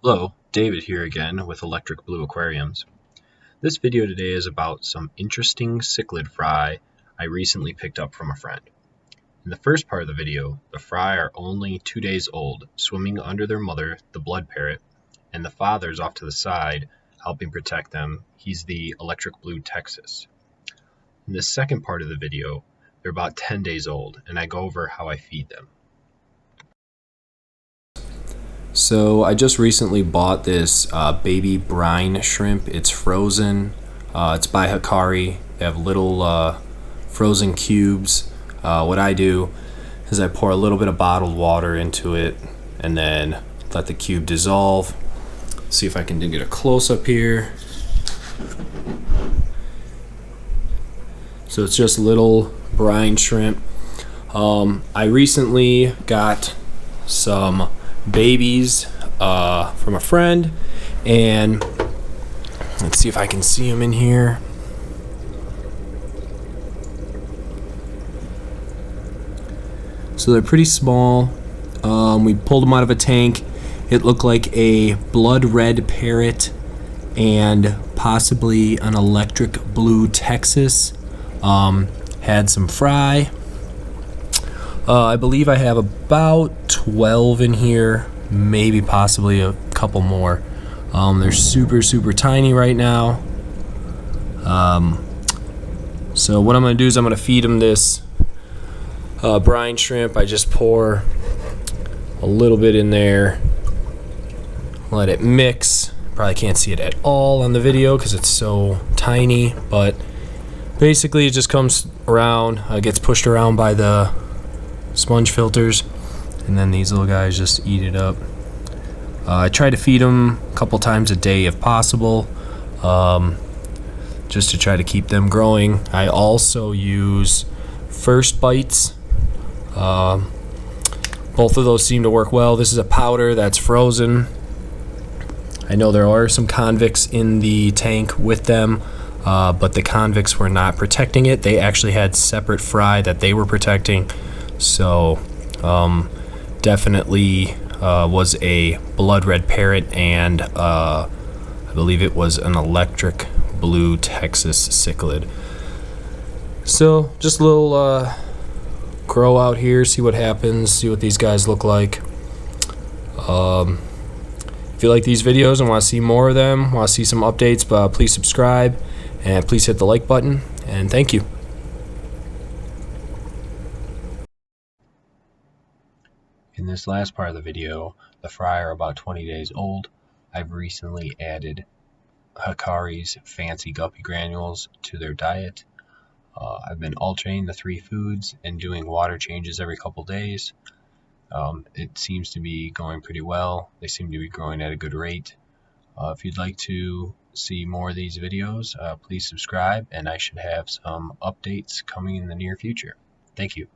Hello, David here again with Electric Blue Aquariums. This video today is about some interesting cichlid fry I recently picked up from a friend. In the first part of the video, the fry are only 2 days old, swimming under their mother, the blood parrot, and the father's off to the side, helping protect them. He's the Electric Blue Texas. In the second part of the video, they're about 10 days old, and I go over how I feed them. So I just recently bought this baby brine shrimp. It's frozen. It's by Hikari. They have little frozen cubes. What I do is I pour a little bit of bottled water into it and then let the cube dissolve. See if I can get a close-up here. So it's just little brine shrimp. I recently got some babies from a friend, and let's see if I can see them in here. So they're pretty small. We pulled them out of a tank. It looked like a Blood Red Parrot and possibly an Electric Blue Texas. Had some fry. I believe I have about 12 in here, maybe possibly a couple more. They're super tiny right now. So what I'm going to do is I'm going to feed them this brine shrimp. I just pour a little bit in there, let it mix. Probably can't see it at all on the video because it's so tiny, but basically it just comes around, gets pushed around by the sponge filters, and then these little guys just eat it up. I try to feed them a couple times a day if possible, just to try to keep them growing. I also use first bites. Both of those seem to work well. This is a powder that's frozen. I know there are some convicts in the tank with them, but the convicts were not protecting it. They actually had separate fry that they were protecting. So definitely was a Blood Red Parrot, and I believe it was an Electric Blue Texas Cichlid. So just a little grow out here, see what happens, see what these guys look like. If you like these videos and want to see more of them, want to see some updates, please subscribe and please hit the like button, and thank you. In this last part of the video, the fry are about 20 days old. I've recently added Hikari's fancy guppy granules to their diet. I've been alternating the 3 foods and doing water changes every couple days. It seems to be going pretty well. They seem to be growing at a good rate. If you'd like to see more of these videos, please subscribe, and I should have some updates coming in the near future. Thank you.